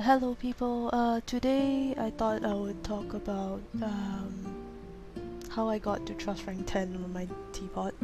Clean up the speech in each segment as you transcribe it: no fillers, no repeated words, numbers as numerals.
Hello people, today I thought I would talk about how I got to Trust Rank 10 on my Teapot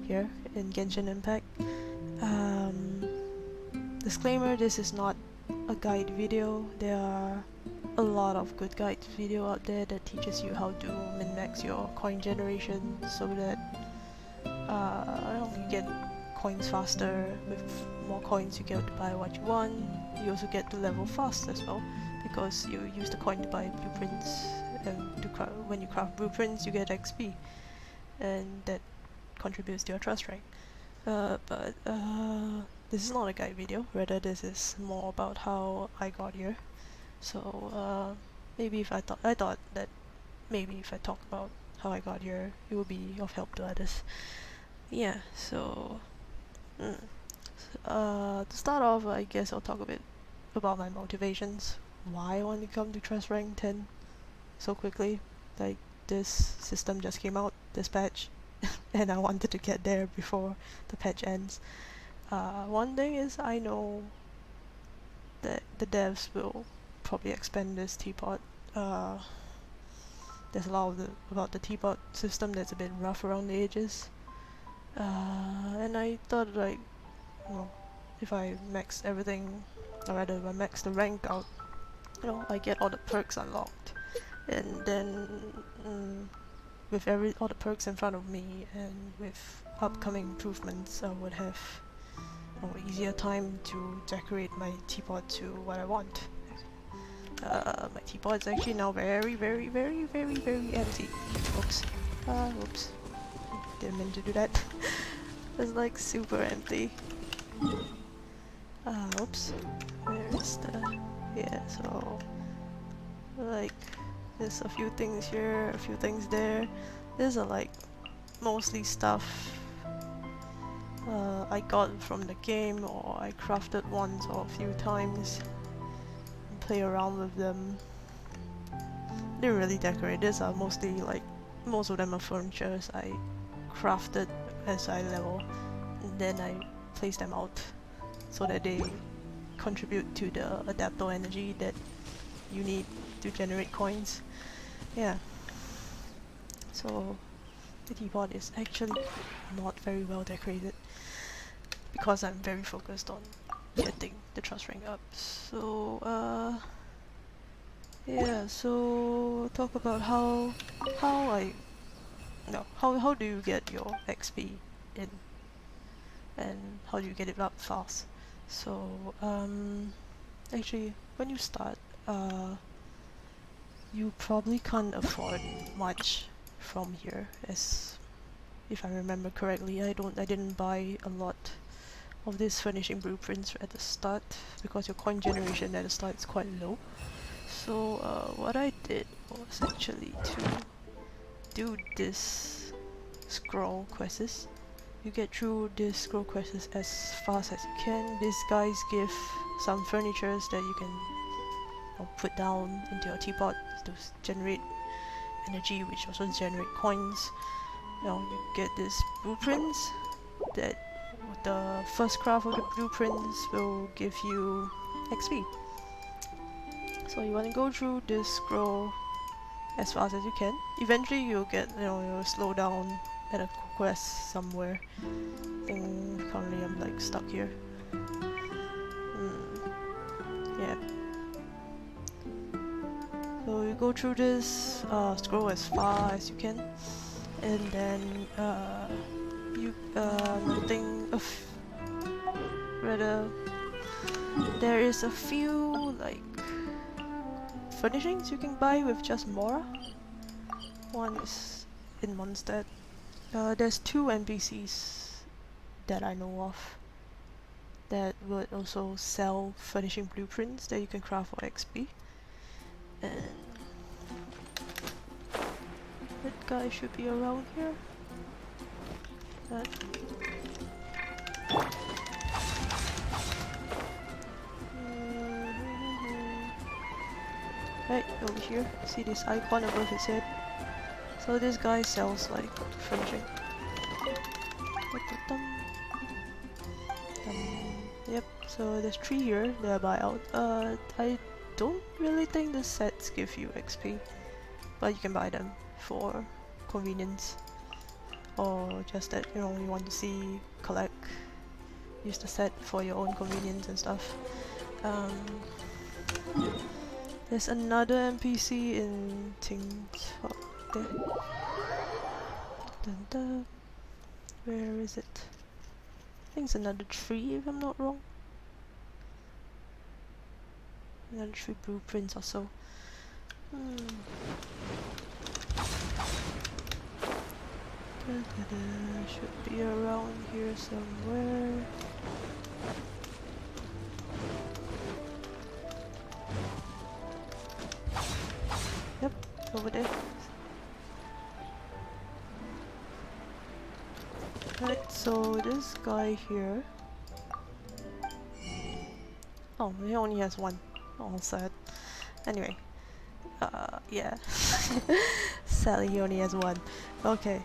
here in Genshin Impact. Disclaimer, this is not a guide video. There are a lot of good guide video out there that teaches you how to min-max your coin generation so that you get coins faster. With more coins you get to buy what you want. You also get to level fast as well because you use the coin to buy blueprints, and when you craft blueprints you get XP and that contributes to your trust rank. But this is not a guide video, rather this is more about how I got here. So maybe if I thought that maybe if I talk about how I got here it will be of help to others. Yeah, so to start off, I guess I'll talk a bit about my motivations. Why I want to come to Trust Rank 10 so quickly. Like, this system just came out, this patch, and I wanted to get there before the patch ends. One thing is I know that the devs will probably expand this Teapot. There's a lot of about the Teapot system that's a bit rough around the edges. And I thought, like, well, if I max everything, or rather if I max the rank out, I get all the perks unlocked, and then with all the perks in front of me and with upcoming improvements, I would have easier time to decorate my teapot to what I want. My teapot is actually now very empty. Oops. Oops. Didn't mean to do that. It's like super empty. Oops. Where is the... Yeah, so... like, there's a few things here, a few things there. These are like mostly stuff I got from the game, or I crafted once or a few times and play around with them. Didn't really decorate. These are mostly like, most of them are furnitures I crafted as I level, and then I place them out so that they contribute to the adaptor energy that you need to generate coins. Yeah. So the teapot is actually not very well decorated because I'm very focused on getting the trust rank up. So yeah, so talk about how do you get your XP in, and how do you get it up fast. So actually when you start, you probably can't afford much from here, as if I remember correctly. I didn't buy a lot of these furnishing blueprints at the start because your coin generation at the start is quite low. So what I did was actually to do this scroll quests. You get through this scroll quests as fast as you can. These guys give some furnitures that you can put down into your teapot to generate energy, which also generate coins. Now you get these blueprints that the first craft of the blueprints will give you XP. So you want to go through this scroll as fast as you can. Eventually you'll get, you'll slow down at a quest somewhere. I think currently I'm like stuck here. Yeah. So you go through this scroll as far as you can, and then there is a few like furnishings you can buy with just Mora. One is in Mondstadt. There's two NPCs that I know of that would also sell furnishing blueprints that you can craft for XP. And that guy should be around here. Right over here, see this icon above his head? So this guy sells like furnishing. Yep, so there's 3 here that I buy out. I don't really think the sets give you XP, but you can buy them for convenience, or just that, you know, you want to see, collect, use the set for your own convenience and stuff. There's another NPC in Teapot there. Dun dun. Where is it? I think it's another tree, if I'm not wrong. Another tree blueprints or so. Should be around here somewhere. Yep, over there. Right, so this guy here. Oh, he only has one. All sad. Anyway. Yeah. Sadly, he only has one. Okay.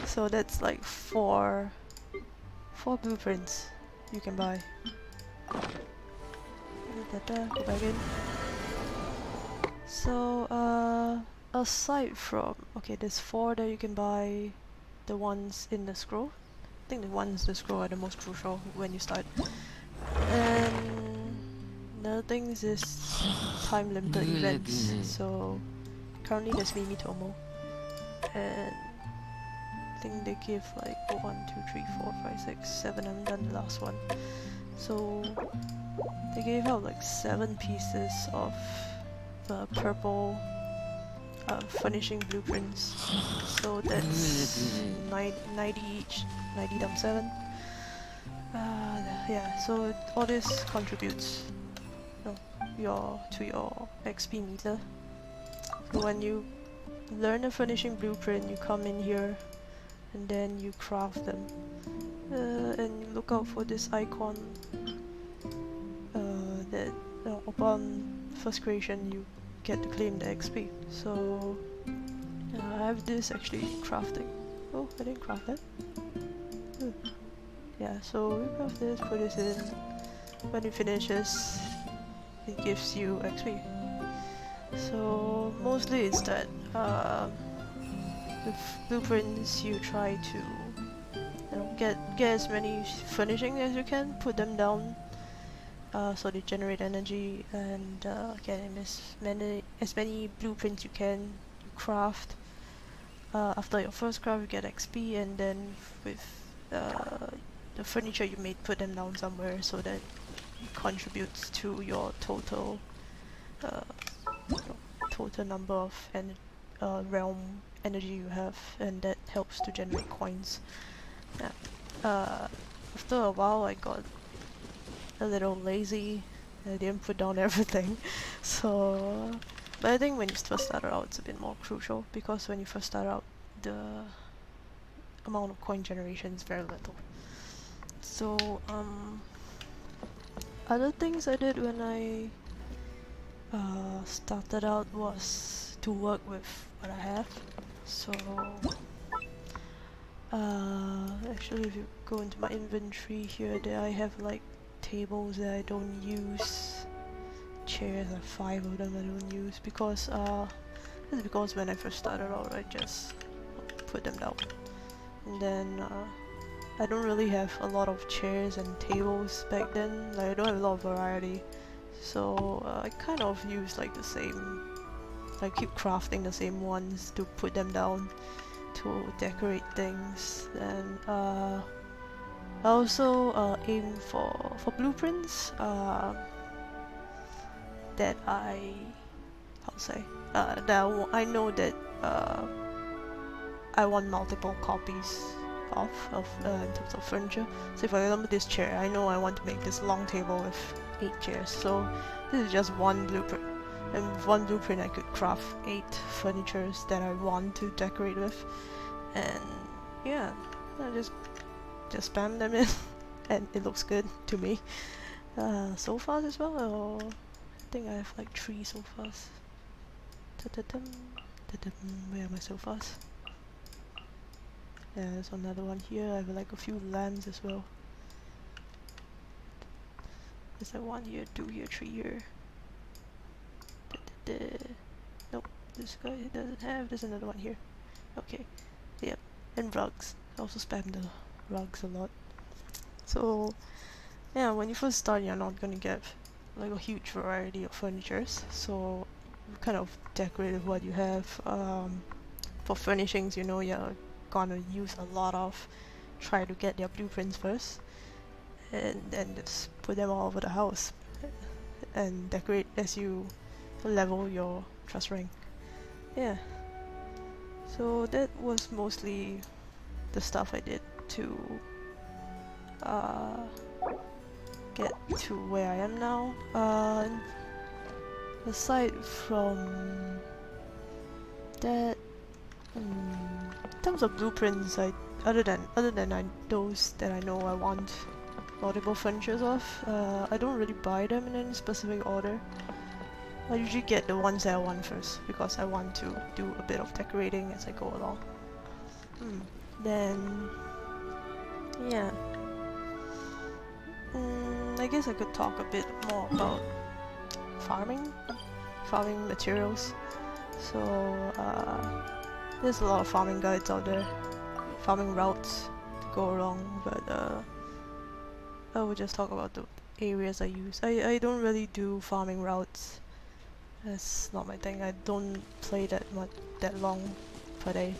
So that's like four blueprints you can buy. Go back in. So, aside from... Okay, there's 4 that you can buy. The ones in the scroll. I think the ones in the scroll are the most crucial when you start. And another thing is this time limited events. So currently there's Mimi Tomo, and I think they give like 1, 2, 3, 4, 5, 6, 7. I haven't done the last one. So they gave out like 7 pieces of the purple furnishing blueprints. So that's 90 each, 90 times 7. Yeah, so all this contributes to your XP meter. So when you learn a furnishing blueprint, you come in here and then you craft them. And you look out for this icon that upon first creation you get to claim the XP. So I have this actually crafting. Oh, I didn't craft that. Yeah, so we craft this, put this in. When it finishes, it gives you XP. So mostly it's that with blueprints you try to get as many furnishing as you can, put them down so they generate energy, and get as many blueprints you can craft. After your first craft you get XP, and then with the furniture you made, put them down somewhere so that it contributes to your total number of realm energy you have, and that helps to generate coins. Yeah. After a while I got a little lazy. I didn't put down everything. So, but I think when you first start out it's a bit more crucial, because when you first start out the amount of coin generation is very little. So other things I did when I started out was to work with what I have. So actually if you go into my inventory here, there I have like tables that I don't use, chairs, are 5 of them I don't use, because this is because when I first started out I just put them down, and then I don't really have a lot of chairs and tables back then. Like I don't have a lot of variety, so I kind of use like the same, I keep crafting the same ones to put them down to decorate things. And I also aim for blueprints that I I know that I want multiple copies of in terms of furniture. So for example, this chair, I know I want to make this long table with 8 chairs. So this is just one blueprint, and with one blueprint I could craft 8 furnitures that I want to decorate with. And yeah, I just spam them in and it looks good to me. Sofas as well, or I think I have like 3 sofas. Where are my sofas? Yeah, there's another one here. I have like a few lamps as well. There's like 1 here, 2 here, 3 here. nope, this guy doesn't have. There's another one here. Okay, yep, and rugs. I also spam the rugs a lot. So yeah, when you first start, you're not gonna get like a huge variety of furnitures. So you kind of decorate with what you have. For furnishings, you know, you're gonna use a lot of. Try to get their blueprints first, and then just put them all over the house, and decorate as you level your trust rank. Yeah. So that was mostly the stuff I did to uh, get to where I am now. Aside from that, in terms of blueprints, other than those that I know I want multiple furnitures of, I don't really buy them in any specific order. I usually get the ones that I want first because I want to do a bit of decorating as I go along. Then, yeah. I guess I could talk a bit more about farming materials. So, there's a lot of farming guides out there, farming routes to go along, but I will just talk about the areas I use. I don't really do farming routes. That's not my thing. I don't play that long per day.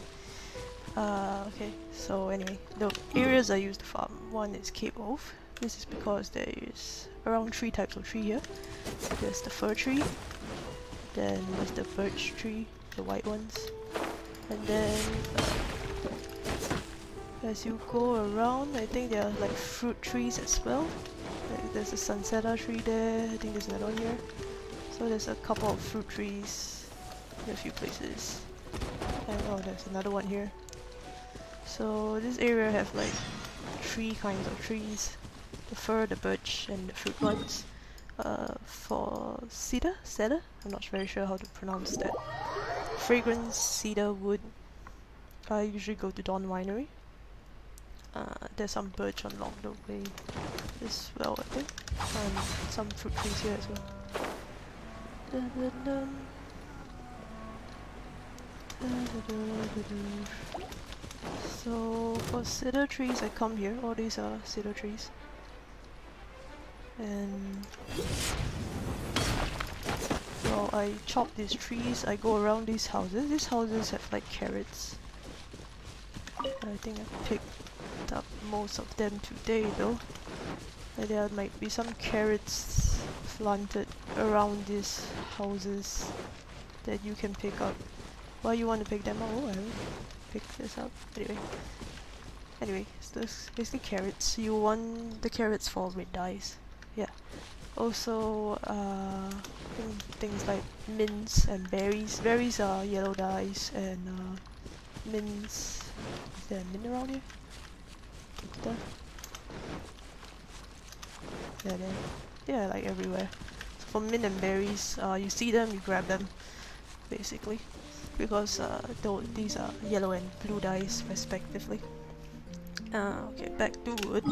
Okay, so anyway, the areas I use to farm. One is Teapot. This is because there is around 3 types of tree here. There's the fir tree, then there's the birch tree, the white ones, and then as you go around, I think there are like fruit trees as well. Like there's a sunsetter tree there, I think there's another one here. So there's a couple of fruit trees in a few places. And oh, there's another one here. So this area have like 3 kinds of trees. The fir, the birch, and the fruit ones. For cedar? I'm not very sure how to pronounce that. Fragrance, cedar, wood. I usually go to Dawn Winery. There's some birch along the way as well, I think. And some fruit trees here as well. Dun, dun, dun. Dun, dun, dun, dun, dun. So for cedar trees, I come here. All these are cedar trees. And well, I chop these trees. I go around these houses. These houses have like carrots. I think I picked up most of them today though. And there might be some carrots planted around these houses that you can pick up. Why you want to pick them up? Oh, I haven't picked this up. Anyway, so this basically carrots. You want the carrots for red dyes. Yeah. Also, things like mints and berries. Berries are yellow dyes, and mints. Is there a mint around here? Yeah, yeah, like everywhere. So for mint and berries, you see them, you grab them, basically, because these are yellow and blue dyes, respectively. Okay, back to wood.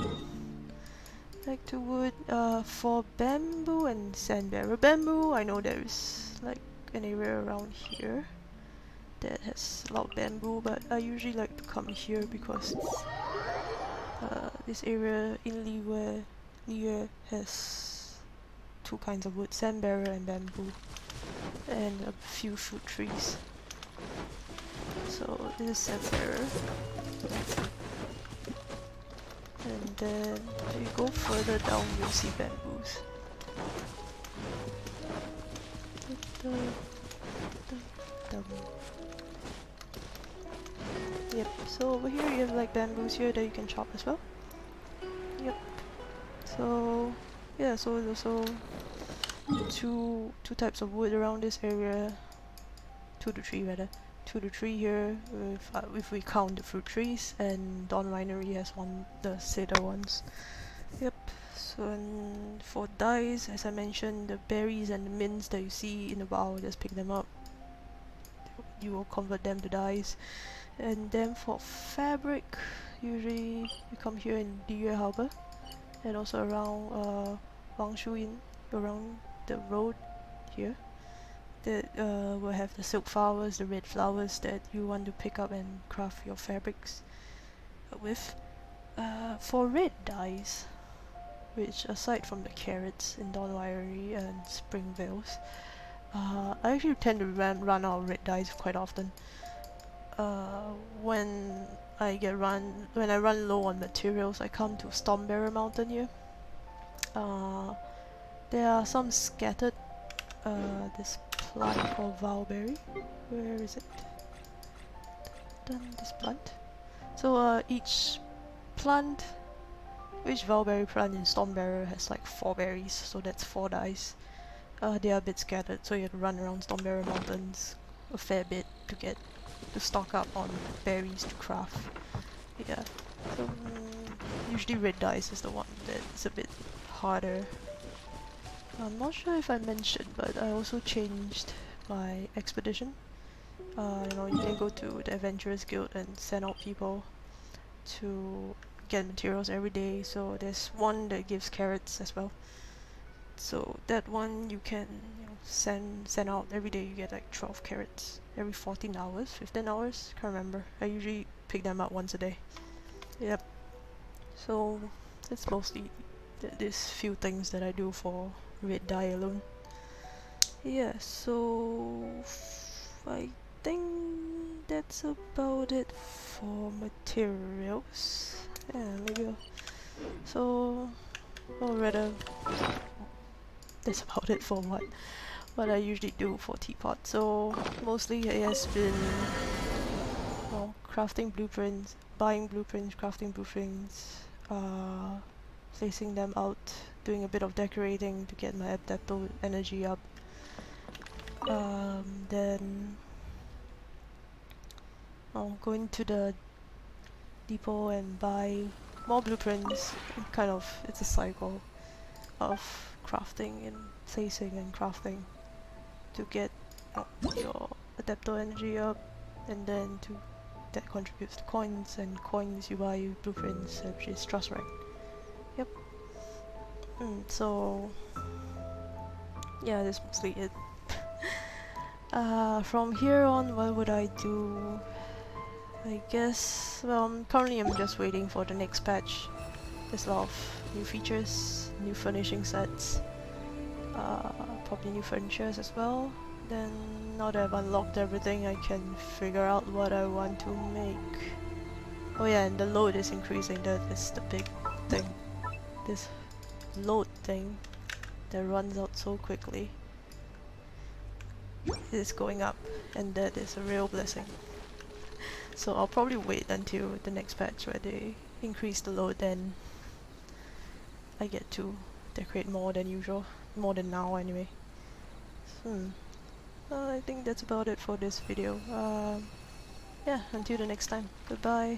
For bamboo and sandbarrow. Bamboo, I know there is like an area around here that has a lot of bamboo, but I usually like to come here because this area in Liwe has 2 kinds of wood, sandbarrow and bamboo, and a few fruit trees. So this is sandbarrow. And then if you go further down, you'll see bamboos. Yep, so over here you have like bamboos here that you can chop as well. Yep. So yeah, so there's also two types of wood around this area. 2 to 3 rather. 2 to 3 here if we count the fruit trees, and Dawn Winery has the cedar ones. Yep. So for dyes, as I mentioned, the berries and the mints that you see in the bowl, just pick them up. You will convert them to dyes. And then for fabric, usually you come here in Deer Harbor, and also around Wangshu Inn, around the road here. that will have the silk flowers, the red flowers that you want to pick up and craft your fabrics with. For red dyes, which aside from the carrots in Dawn Wiry and Spring Vales, I actually tend to run out of red dyes quite often. When when I run low on materials, I come to Stormbearer Mountain here. There are some scattered. This plant called Valberry. Where is it? This plant. So each plant, each Valberry plant in Stormbearer has like 4 berries, so that's 4 dyes. They are a bit scattered, so you have to run around Stormbearer Mountains a fair bit to stock up on berries to craft. Yeah, so usually red dyes is the one that's a bit harder. I'm not sure if I mentioned, but I also changed my expedition. You know, you can go to the Adventurers Guild and send out people to get materials every day. So there's one that gives carrots as well. So that one you can send out every day. You get like 12 carrots every 14 hours, 15 hours. Can't remember. I usually pick them up once a day. Yep. So that's mostly these few things that I do for red dye alone. Yeah, so I think that's about it for materials. Yeah, maybe or rather, that's about it for what I usually do for Teapot. So mostly it has been crafting blueprints, buying blueprints, crafting blueprints, placing them out, doing a bit of decorating to get my adaptable energy up. Then going to the depot and buy more blueprints. It's a cycle of crafting and placing and crafting to get your adaptable energy up, and then that contributes to coins, and coins you buy blueprints, which is trust rank. Yep. So yeah, that's mostly it. From here on, what would I do? I guess, well, currently I'm just waiting for the next patch. There's a lot of new features, new furnishing sets, probably new furnitures as well. Then, now that I've unlocked everything, I can figure out what I want to make. Oh yeah, and the load is increasing. That is the big thing. This load thing that runs out so quickly is going up, and that is a real blessing. So I'll probably wait until the next patch where they increase the load, then I get to decorate more than usual. More than now anyway. I think that's about it for this video. Yeah, until the next time. Goodbye.